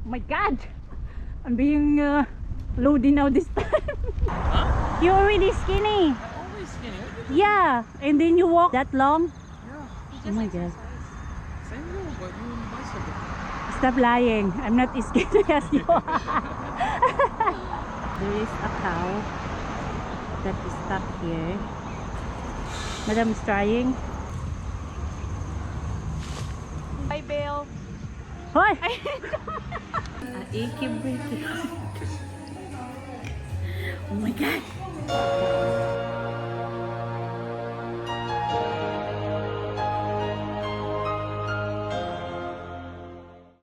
Oh my god, I'm being loady now this time. Huh? You're already skinny. Always skinny. Yeah, and then you walk that long. Yeah. Oh my god. Same rule, but you on the bicycle. Stop lying. I'm not as skinny as you are. There is a cow that is stuck here. Madam is trying. Bye, Bill. Hoy! Iki-briki. Oh my god.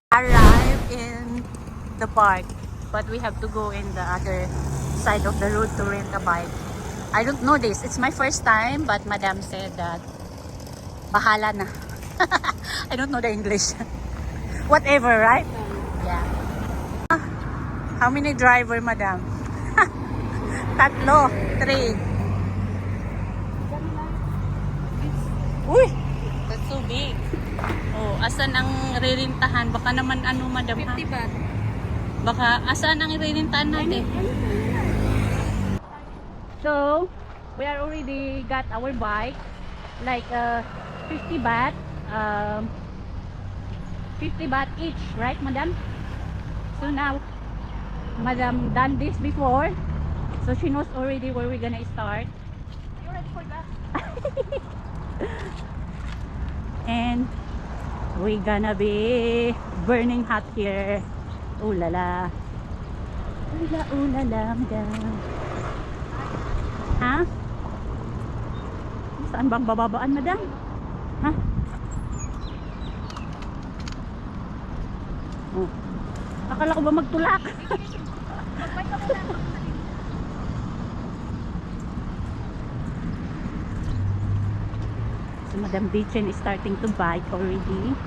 Arrive in the park, but we have to go in the other side of the road to rent a bike. I don't know this. It's my first time, but Madam said that bahala na. I don't know the English. Whatever, right? Yeah. How many driver, Madam? Tatlo. 3. Uy! That's so big. Oh, asan ang ririntahan? Baka naman ano, Madam, ha? 50 baht. Baka asan ang ririntahan natin? So, we are already got our bike. Like 50 baht. 50 baht each, right, Madam? So now, Madam done this before. So she knows already where we're gonna start. You ready for that? And we're gonna be burning hot here. Ooh la la. Ooh la la, Madam. Ha? Saan bang bababaan, Madam? Ha? Oh. Akala ko ba magtulak? So Madam Bichen is starting to bike already.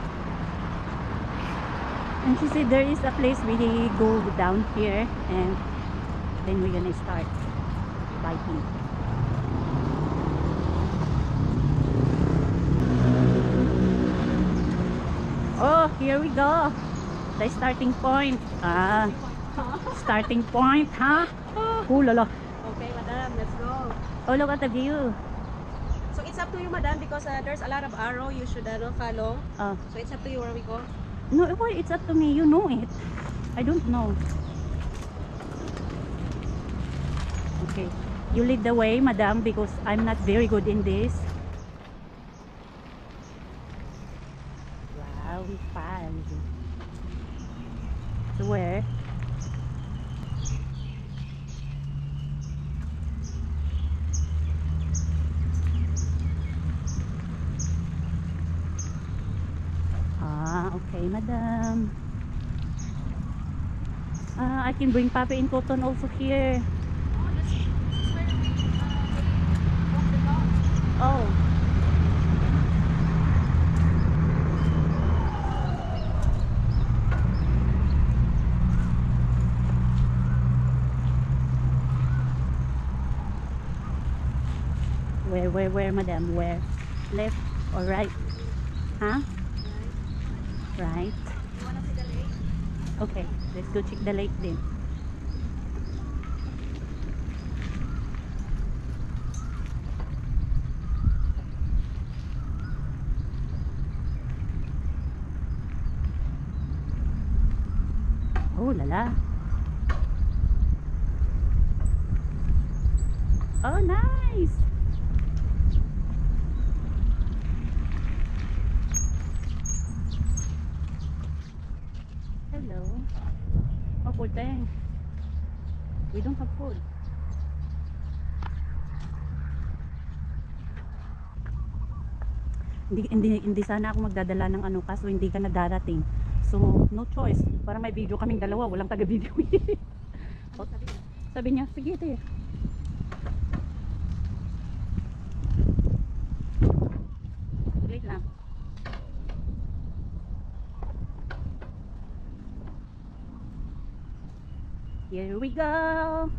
And she said there is a place we go down here and then we're gonna start biking. Oh, here we go. The starting point. Starting point, huh? Ooh la la. Okay, madam, let's go. Oh, look at the view. So it's up to you, madam, because there's a lot of arrow you should follow. Oh. So it's up to you where we go. No, why? It's up to me. You know it. I don't know. Okay. You lead the way, Madam, because I'm not very good in this. Wow, fun. So where? Okay, Madam. I can bring Papa in cotton also here. Oh, this is where we walk the dog. Oh. Where, Madam? Where? Left or right? Huh? Right. You wanna see the lake? Okay, let's go check the lake then. Oh la la. Oh, nice. Hello. Oh, poor thing. We don't have food. Hindi sana ako magdadala ng ano, kaso hindi ka na darating. So, no choice. Para may video kaming dalawa, walang taga-video. Oh, sabi niya, sige ito. Wait lang. Here we go.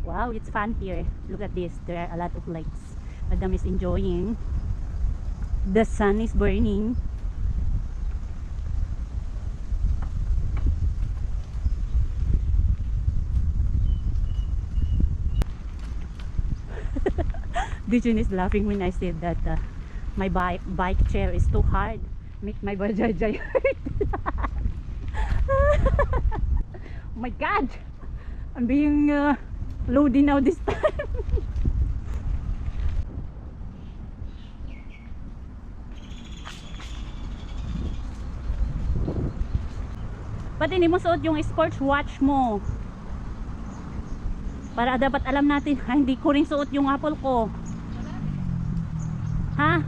Wow, it's fun here. Look at this. There are a lot of lights. Madam is enjoying. The sun is burning. Dijon is laughing when I said that my bike chair is too hard. Make my bajajay hurt. Oh my God! I'm being loaded now this time. Ba't hindi mo suot yung sports watch mo? Para dapat alam natin. Ay, hindi ko rin suot yung Apple ko. Ha?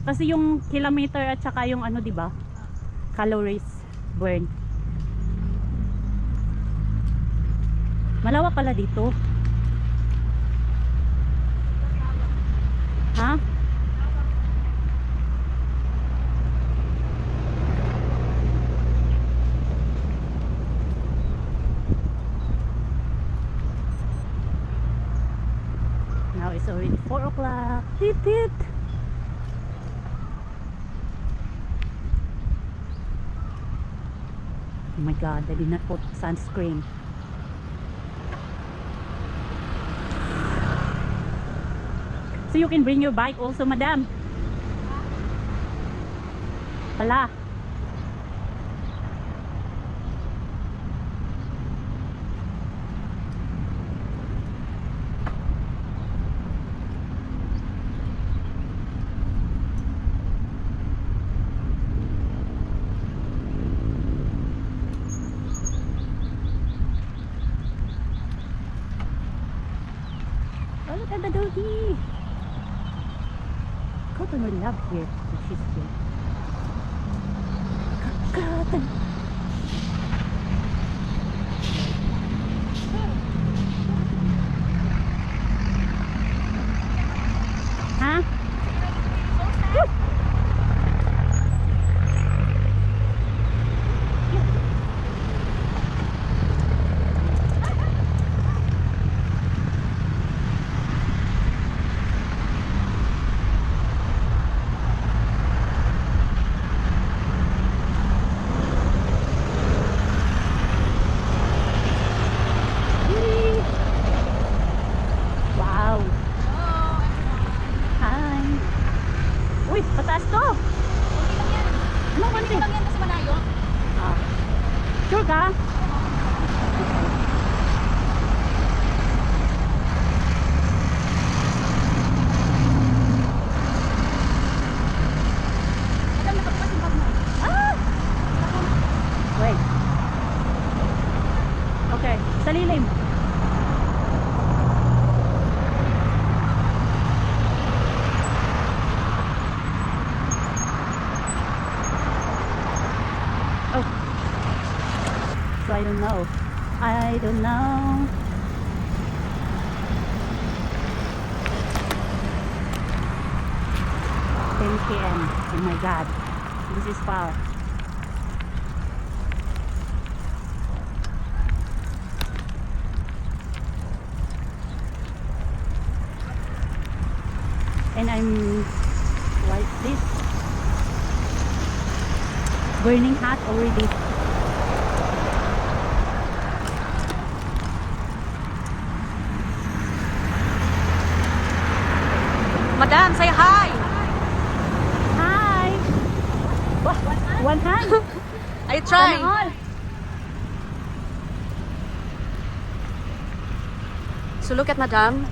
Kasi yung kilometer at saka yung ano, 'di ba? Calories burn. Malawak pala dito. Ha? Now it's already 4 o'clock. Tit tit. Oh my God, I did not put sunscreen. So you can bring your bike also, madam. Pala. Oh, look at the doggy. Cotton will love here if she's here. Cotton. Huh? Wow. Hi. Uy, pataas to. Ano konti? Lang yan, mas malayo. Ah. Sure ka? Madam, nakabukas yung bag mo. Ah! Wait. Okay, sa lilim. Oh. So I don't know. I don't know. PM. Oh my God. This is far. And I'm like this. Burning hot already. Madam, say hi. Hi! One hand? I Sana try. all. So look at Madam.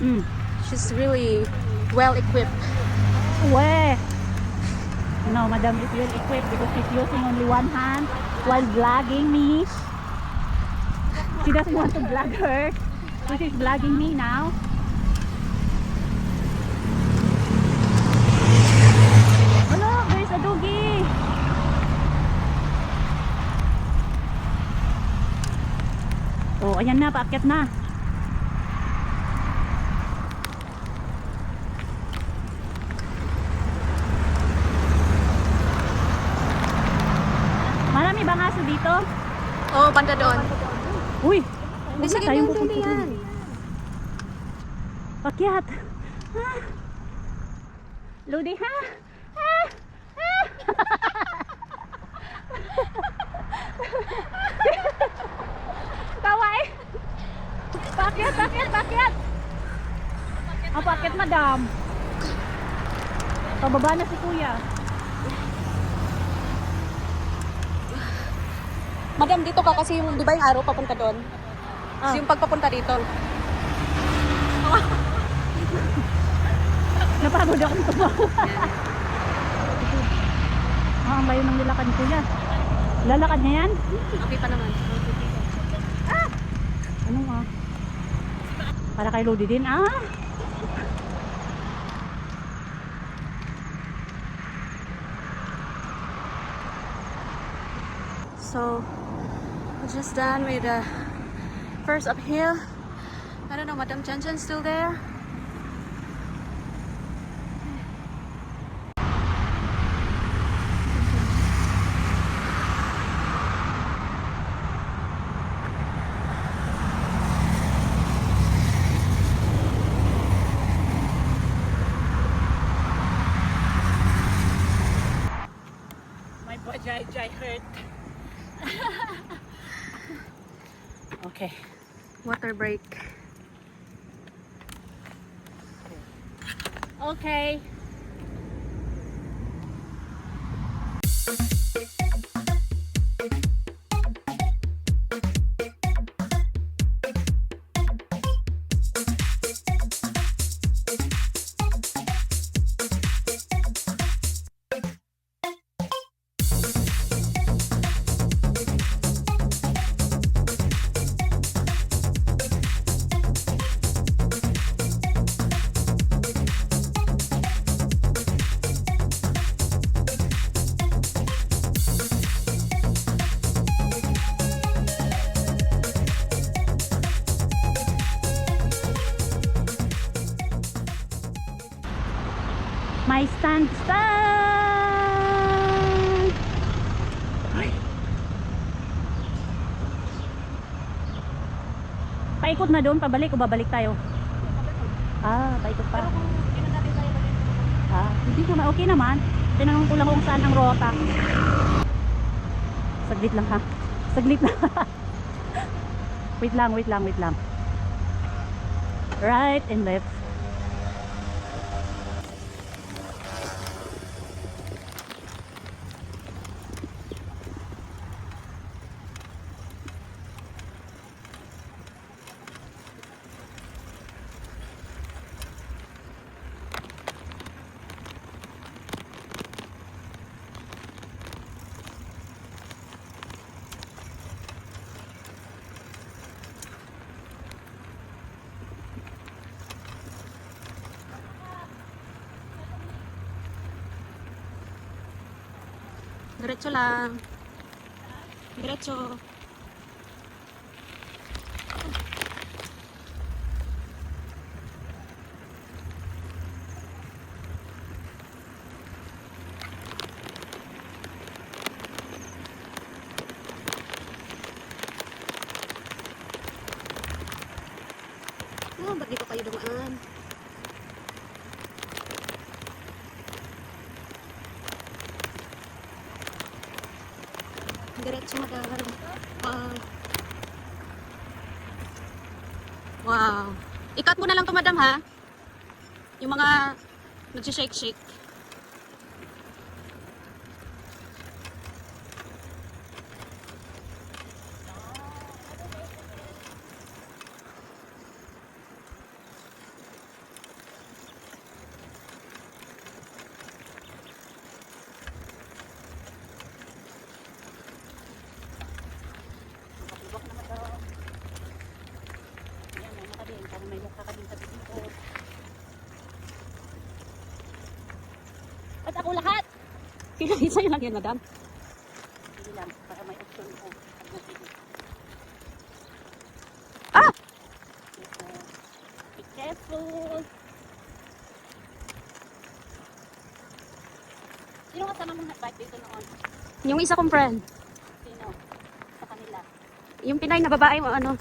Mm. She's really well equipped. Weh. No, Madam is well equipped because she's using only one hand while vlogging me. She doesn't want to vlog her. So she's vlogging me now. Oh look, there's a doggy. Oh, ayan na, paakyat na. Marami bang aso dito? Oh, banda doon. Uy! Hindi, Huwag sige, na tayong doon pupunta yan. dun. Pakyat! Ah! Lodi ha! Ah! Ah! Tawa eh! Pakyat, pakyat, pakyat! Ang pakyat, madam. Pababa na si kuya. Madam, dito ka kasi yung, di ba yung araw papunta doon? Ah. Yung pagpapunta dito. Napagod ako tumawa. Ang bayo ng nilakad ni kuya. Lalakad niya yan? Okay pa naman. Ano nga? Para kay Lodi din. So, we're just done with the first uphill. I don't know, Madam Chanchan's still there. My bajay hurt. Okay. Water break. Okay. My stand. Ay. Paikot na doon, pabalik o babalik tayo? Paikot pa. Hindi naman, okay naman. Tinanong ko lang kung saan ang rota. Saglit lang ha. Saglit lang. Wait lang. Right and left. Diretso lang. Diretso. Ba't dito kayo dumaan? Diretso, madam. Wow. I-cut mo na lang to, madam, ha? Yung mga nagsishake-shake. At ako lahat. Sa'yo lang yan, madam. Sige lang, para may option ko. Ah! Be careful. Sino kasama mong nag-bike dito noon? Yung isa kong friend. Sino? Sa kanila. Yung Pinay na babae mo, ano?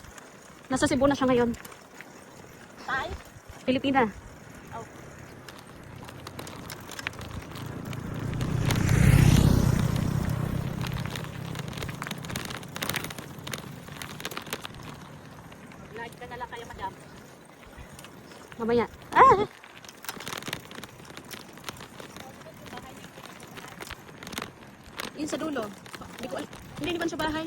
Nasa Cebu na siya ngayon. Tay? Pilipina. Oh. Mag-live ka na lang kayo Mamaya. Ah! Yun sa dulo. Hindi ko hindi naman siya bahay.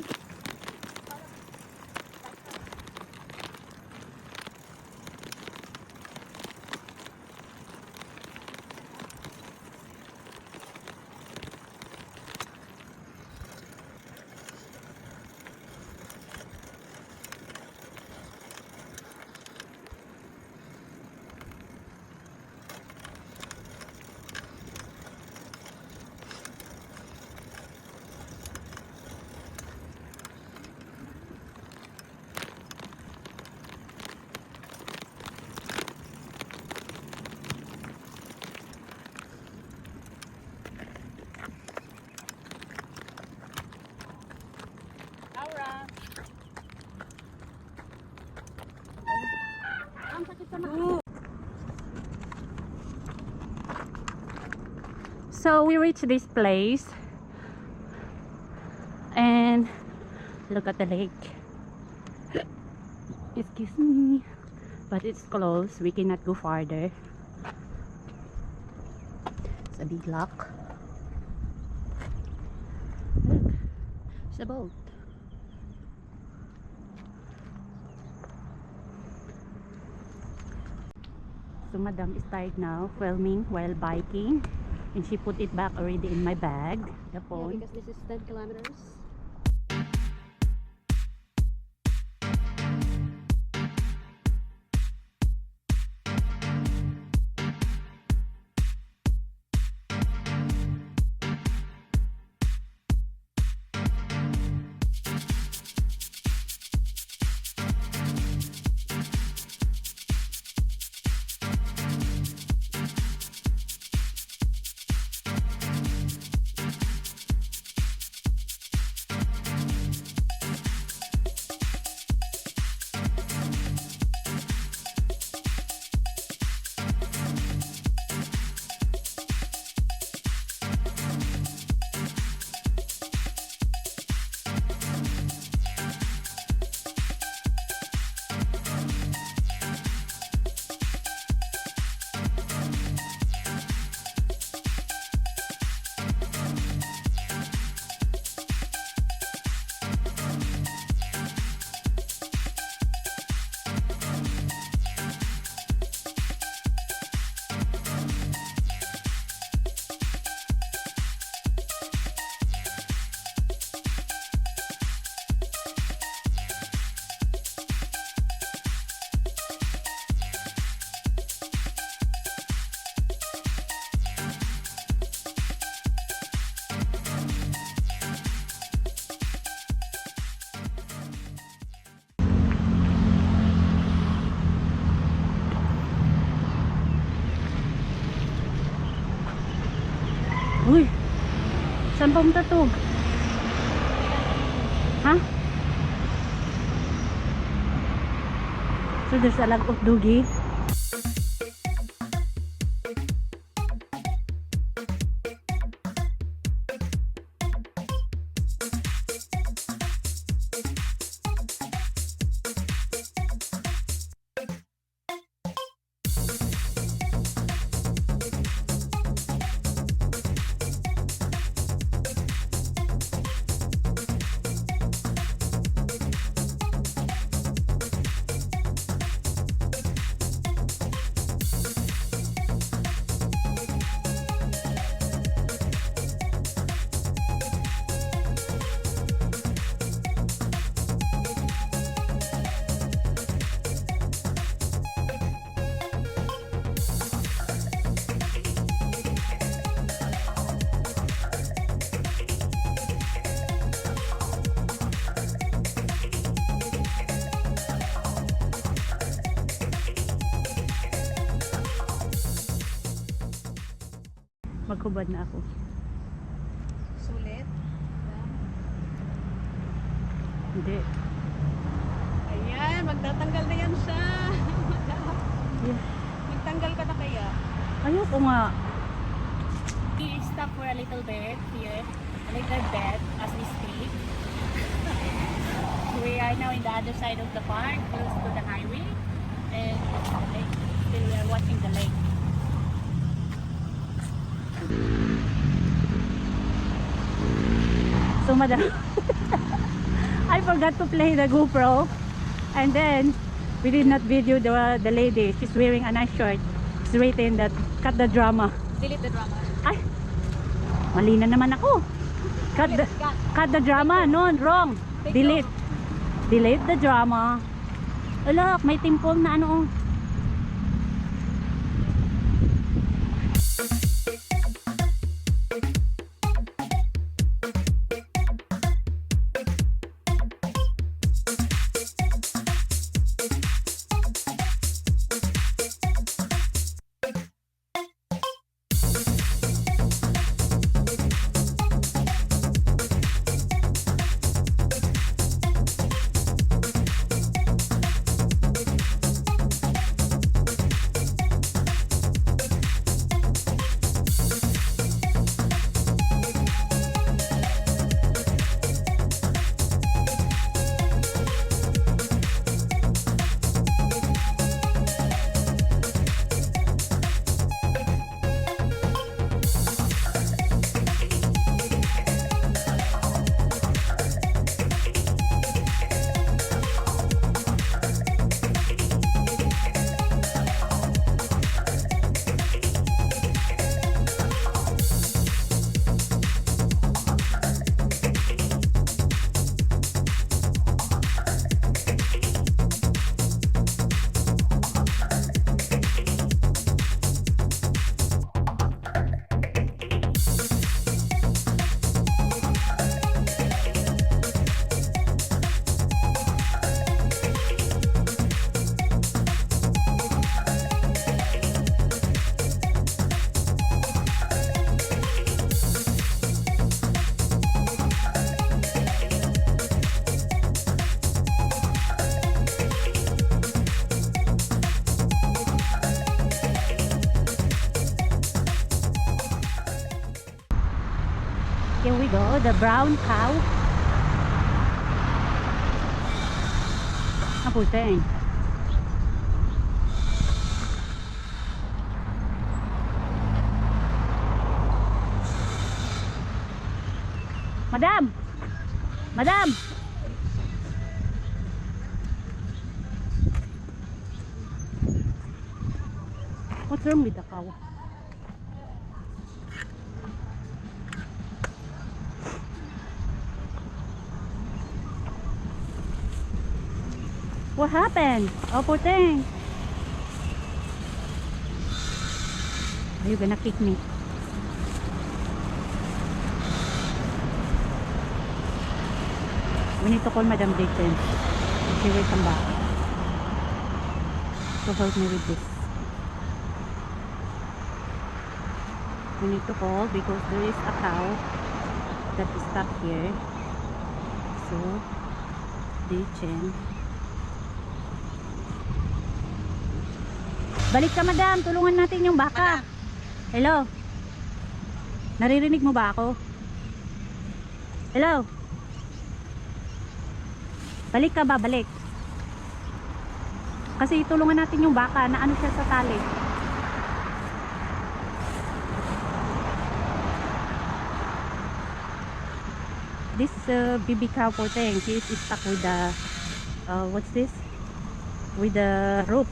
Laura. So we reached this place and look at the lake. Excuse me, but it's closed. We cannot go farther. It's a big lock. Look, it's a boat. So Madam is tired now filming while biking, and she put it back already in my bag, the Yeah, phone. because this is 10 kilometers. Uy! Saan pumunta to? Ha? So there's a lot of doggy. Maghubad na ako. Sulit. Hindi. Ayan, magtatanggal na yan siya. Yeah. Magtanggal ka na kaya? Ayoko nga. We stop for a little bit here. A little bit as we speak. We are now in the other side of the park, close to the highway. And like, still watching the lake. So madam, I forgot to play the GoPro, and then we did not video the lady. She's wearing a nice shirt. It's written that cut the drama. Delete the drama. Ay, mali na naman ako. Cut the drama. No, wrong. Delete. Delete the drama. Look, may timpong na ano. Here we go, the brown cow. Puting. Madam! Madam! What's wrong with the cow? What happened? Oh, poor thing. Are you gonna kick me? We need to call Madam Dayton. She will come back to help me with this. We need to call because there is a cow that is stuck here. So, Dayton. Balik ka, madam. Tulungan natin yung baka. Hello? Naririnig mo ba ako? Hello? Balik ka ba? Balik. Kasi tulungan natin yung baka na ano siya sa tali. This baby cow po thing, she is stuck with the what's this? With the rope.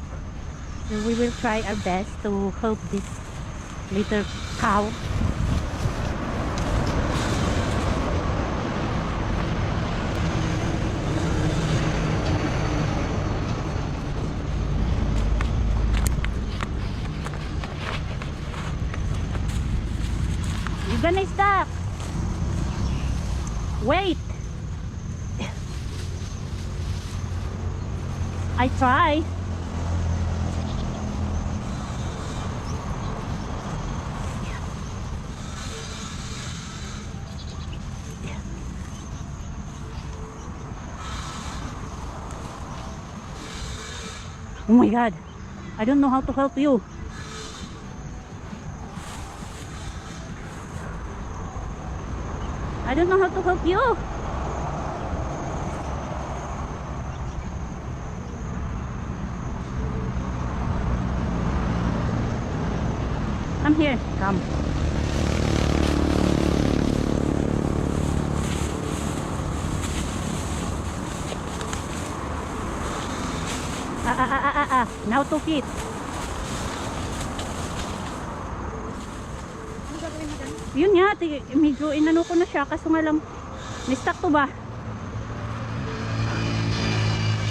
So we will try our best to help this little cow. You're gonna stop. Wait. I try. Oh my God, I don't know how to help you. I don't know how to help you. here. Come. Now 2 feet. Ano gagawin mo dyan? Yun nga, medyo inano ko na siya kaso nga lang na-stuck to ba?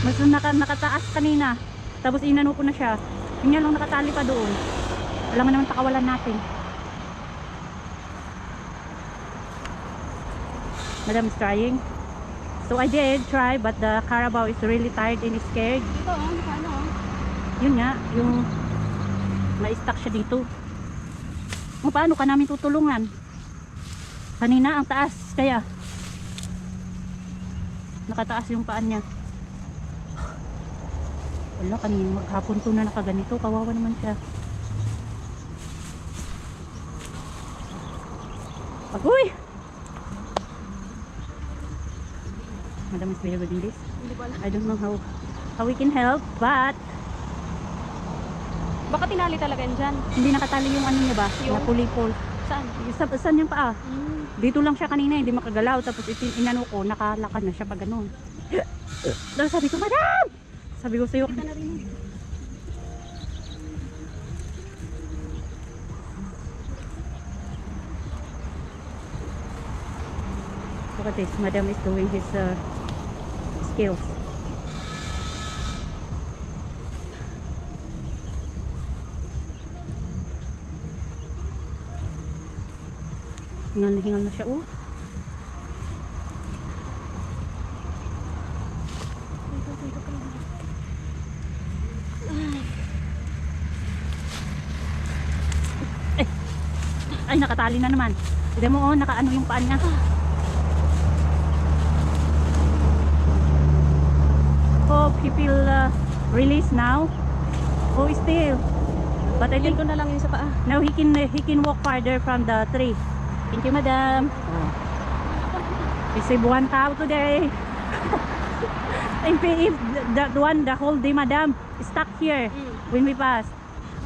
Mas nakataas kanina. Tapos inano ko na siya. Yun nga lang nakatali pa doon. Alam mo naman pakawalan natin. Madam is trying. So I did try but the Carabao is really tired and scared. Dito ano Yun nga, yung na-stuck siya dito. O paano ka namin tutulungan? Kanina ang taas, kaya nakataas yung paan niya. Wala, kanina maghapon to na nakaganito. Kawawa naman siya. Agoy! Madam is very good in this. Hindi ko alam. I don't know how we can help, but Baka tinali talaga yan dyan. hindi nakatali yung ano niya ba? Yung? Na pulley pole. Saan? Saan yung paa? Hmm. Dito lang siya kanina, hindi makagalaw. Tapos inano ko, nakalakad na siya pag ganun. Tapos sabi ko, Madam! Sabi ko sa'yo, Kita na rin. look at this, Madam is doing his skills. Hingal na siya, oh. Ay, nakatali na naman. Tignan mo, oh, nakaano yung paan niya. Hope he feel released now. Oh, still. But I think Dito na lang yung sa paa. now he can walk farther from the tree. Thank you, Madam. We save one cow today. If the whole day, Madam, stuck here when we pass.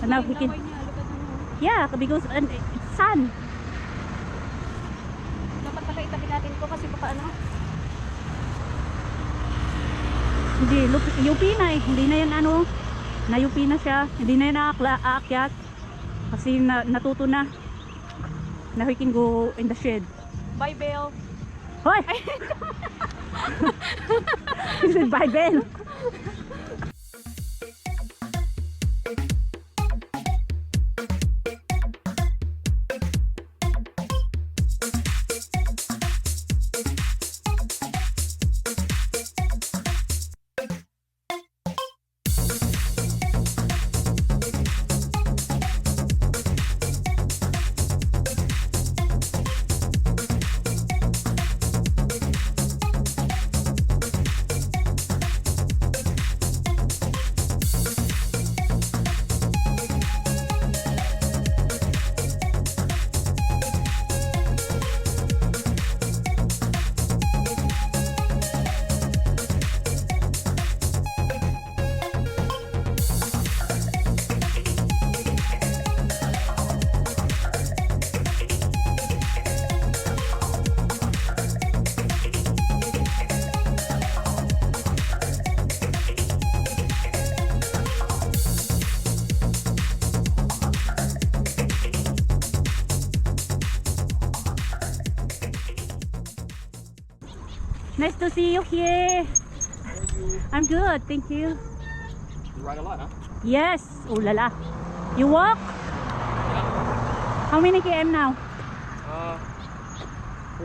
And now he can. Laway niya, lukat na mo. Yeah, because it's sun. Dapat pala itabi natin ko kasi baka ano. Hindi, UP na eh. Hindi na yan ano. Na-UP na siya. Hindi na yan aakyat. Kasi natuto na. Now he can go in the shed. Bye, Belle. Hoy! He said, bye, Ben. Nice to see you here. I'm good, thank you. You ride a lot, huh? Yes. Oh lala. You walk? How many km now?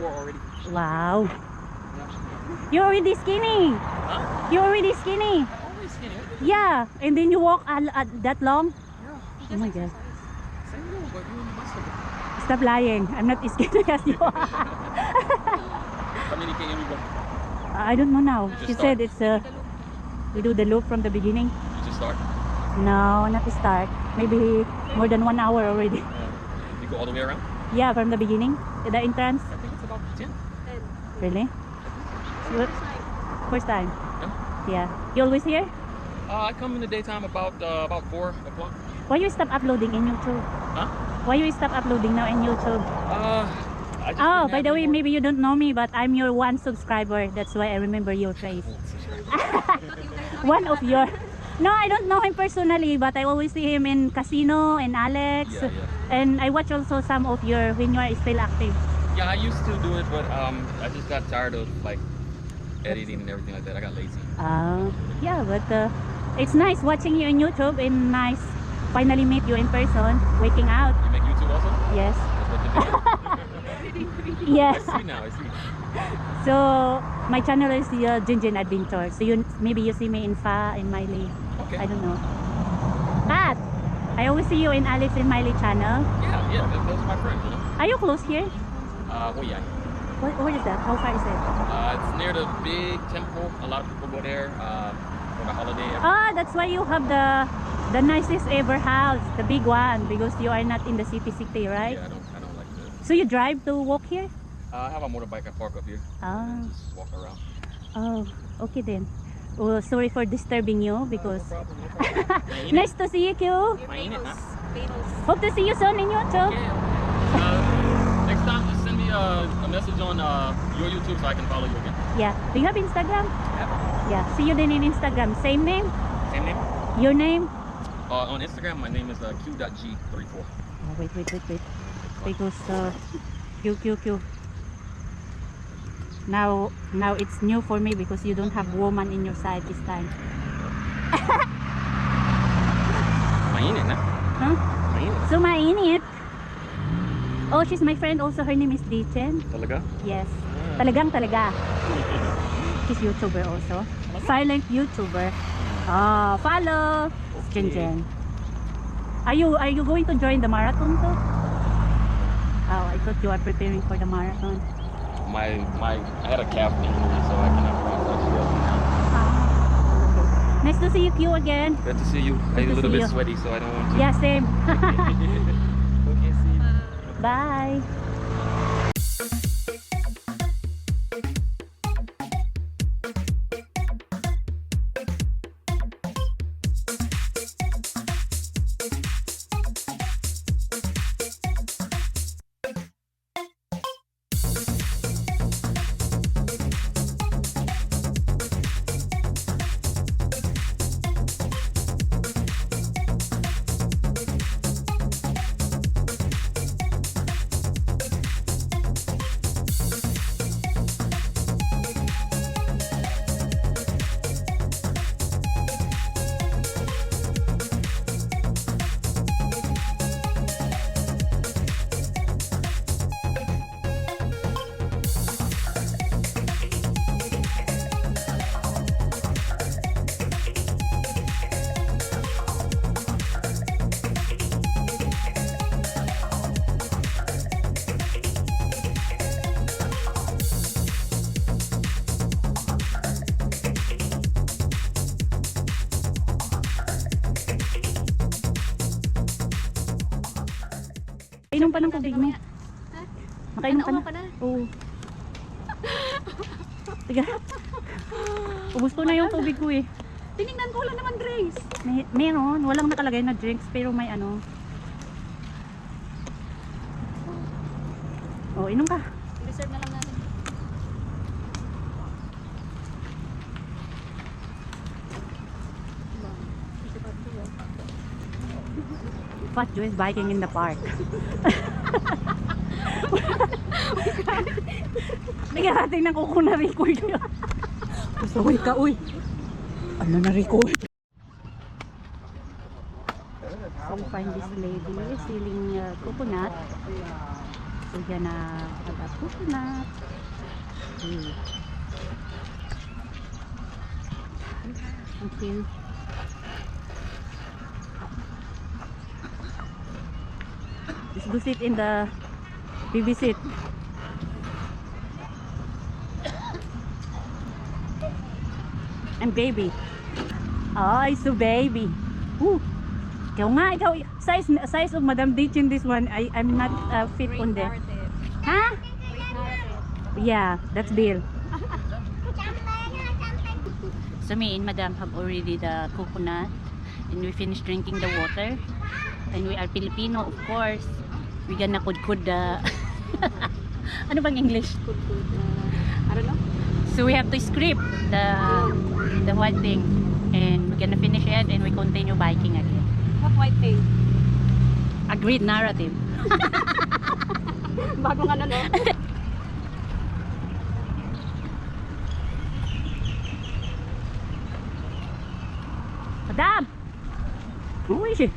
4 already. Wow. Yeah. You're already skinny. Huh? You're already skinny. Always skinny. Yeah. And then you walk that long? Yeah. Oh my god. Same you, but you muscle. Stop lying. I'm not as skinny as you are. How many km you go? I don't know now. You She just said it's we do the loop from the beginning. You just start. No, not to start. Maybe more than 1 hour already. You go all the way around? Yeah, from the beginning. The entrance. I think it's about 10. Really? First time? Yeah. Yeah. You always here? I come in the daytime about 4 o'clock. Why you stop uploading in YouTube? Huh? Why you stop uploading now in YouTube? I just Oh, didn't by have the way, any more- maybe you don't know me, but I'm your one subscriber. That's why I remember your face. One of your... No, I don't know him personally, but I always see him in Casino and Alex. Yeah, yeah. And I watch also some of your when you are still active. Yeah, I used to do it, but I just got tired of like editing and everything like that. I got lazy. Yeah, but it's nice watching you on YouTube and nice finally meet you in person, waking out. You make YouTube also? Yes. That's what to do. Yes. I see now. I see. So my channel is Jinjin Adventure. So you maybe you see me in Fa in Miley. Okay. I don't know. But I always see you in Alex and Miley channel. Yeah. Those are my friends. You know. Are you close here? Oh yeah. What is that? How far is it? It's near the big temple. A lot of people go there for the holiday. Ah, that's why you have the nicest ever house, the big one, because you are not in the city, right? Yeah, I don't like to. So you drive to walk here? I have a motorbike. I park up here. Ah. And just walk around. Oh, okay then. Oh, sorry for disturbing you because No problem. No problem. Mainit. nice to see you, Q. Mainit, ha? Hope to see you soon in YouTube. Okay. Next time, just send me a message on your YouTube so I can follow you again. Yeah. Do you have Instagram? Yeah. Yeah. See you then in Instagram. Same name? Same name? Your name? On Instagram, my name is q.g34. Oh, wait. Because Q. Now it's new for me because you don't have woman in your side this time. Mainit, na? Huh? Mainit. So mainit. Oh, she's my friend also. Her name is Dichen. Talaga? Yes. Talaga. She's YouTuber also. Silent YouTuber. Follow. Jinjen. Are you going to join the marathon too? Oh, I thought you are preparing for the marathon. I had a calf injury, so I cannot run actually. Okay. Nice to see you, Q, again. Good to see you. I'm Good a to little see bit you. sweaty, so I don't want to. Yeah, same. Okay, see you. Bye. Inom pa ng tubig mo. Makainom ka na. ka na. Oo. Tiga. Ubus ko na yung tubig ko eh. Tinignan ko, wala naman drinks. Meron. Walang nakalagay na drinks pero may ano. Oh, inom ka. Reserve na lang natin. Fat Joe is biking in the park. Tiga natin na kuko na record nyo. Uy ka, uy. Ano na record? So we find this lady selling coconut. So yan na about coconut. Thank you. Let's go sit in the baby seat. And baby. Oh, so baby. Ooh. Ikaw nga, ikaw. Size of Madam Ditch in this one. I'm not fit on there. Ha? Yeah, that's Bill. So me and Madam have already the coconut. And we finished drinking the water. And we are Filipino, of course. We gonna kudkud ano bang English? Good. I don't know. So we have to script the white thing, and we're gonna finish it and we continue biking again. What white thing? Agreed narrative. Bagong ano no? Madam! Who is it?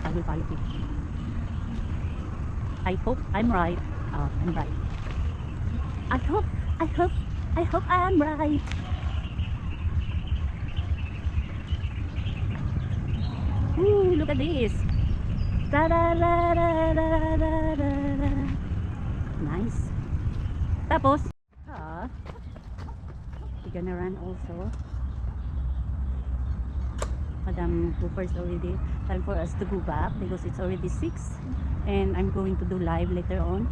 I will follow you. I hope I'm right. I'm right. I hope I am right. Ooh, look at this. Da, da, da, da, da, da, da, da. Nice. Tapos, we're gonna run also. Madam Cooper's already time for us to go back because it's already 6 and I'm going to do live later on.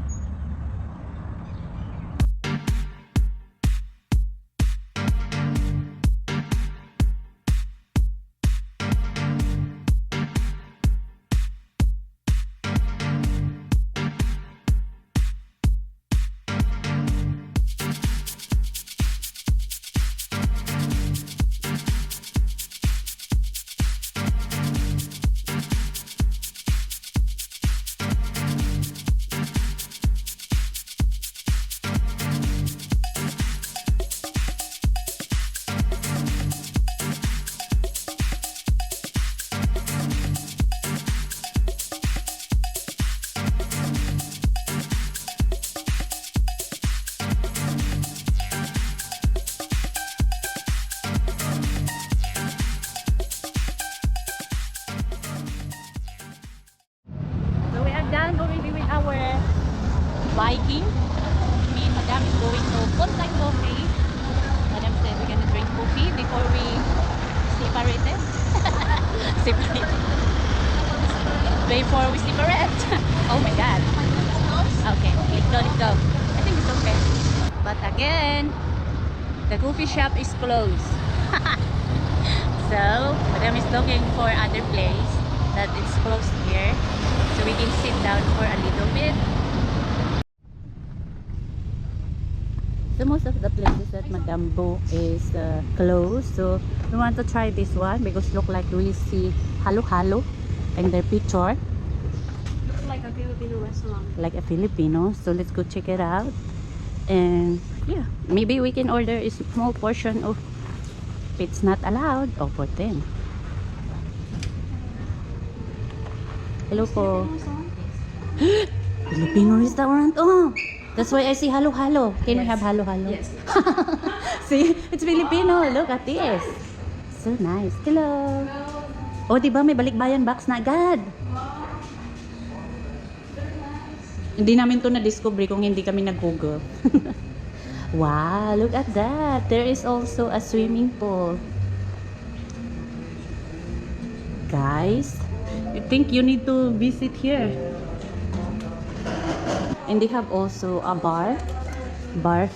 Biking. Me and Madam is going to Contact Coffee. Madam said we're gonna drink coffee before we separate it. Separate. Before we separate. Oh my god. Okay, let's go. I think it's okay. But again, the coffee shop is closed. So, Madam is looking for other place that it's closed here. So we can sit down for a little bit. So most of the places that Madam book is closed. So we want to try this one because look like we see halo-halo in their picture. Looks like a Filipino restaurant. Like a Filipino. So let's go check it out. And yeah, maybe we can order a small portion of if it's not allowed or for 10. Hello po. Filipino restaurant. Oh! That's why I see halo-halo. Can we have halo-halo? Yes. See, it's Filipino. Look at this. So nice. Hello. Oh, diba may balikbayan box na agad. Hindi namin to na-discover kung hindi kami nag-google. Wow, look at that. There is also a swimming pool. Guys, I think you need to visit here. And they have also a bar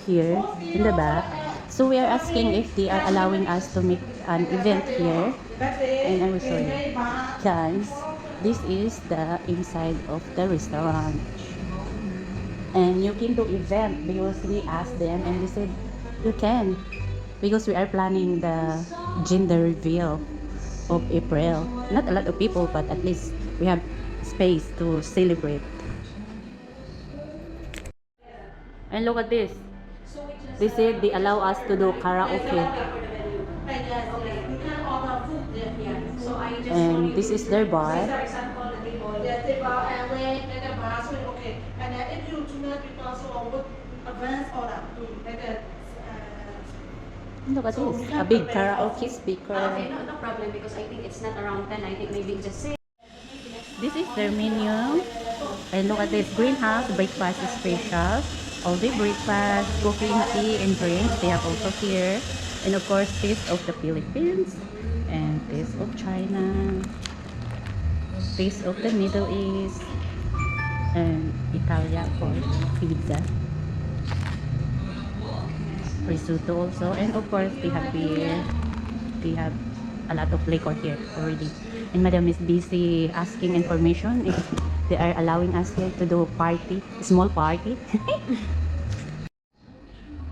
here in the back. So we are asking if they are allowing us to make an event here. And I will show you. Guys, this is the inside of the restaurant. And you can do event because we asked them and they said you can. Because we are planning the gender reveal of April. Not a lot of people, but at least we have space to celebrate. And look at this. They said they allow us to do karaoke. And this is their bar. Look at this. A big karaoke speaker. Okay, no problem because I think it's not around 10. I think maybe just 6. This is their menu. And look at this. Greenhouse breakfast special. All day breakfast, coffee and tea and drinks. They have also here. And of course, taste of the Philippines. And taste of China. Taste of the Middle East. And Italia, of course. Pizza. Risotto also. And of course, they have beer. They have a lot of liquor here already. And Madam is busy asking information if they are allowing us here to do a party, small party.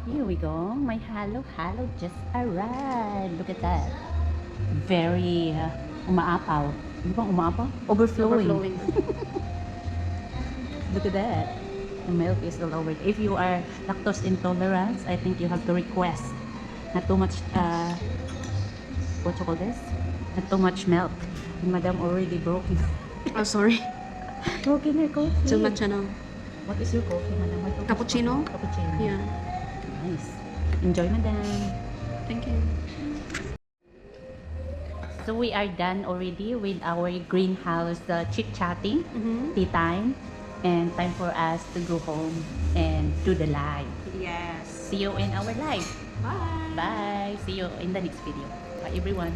Here we go. My halo just arrived. Look at that. Very umaapaw. Di ba umaapaw? Overflowing. Look at that. The milk is all over. If you are lactose intolerant, I think you have to request not too much, what you call this? Not too much milk. And Madam already broken. Oh, sorry. Broken her coffee. Too much, ano? What is your coffee, Madam? What Cappuccino? Cappuccino. Yeah. Nice. Enjoy, Madam. Thank you. So we are done already with our greenhouse chit-chatting, tea time, and time for us to go home and do the live. Yes. See you in our live. Bye. Bye. See you in the next video. Bye everyone.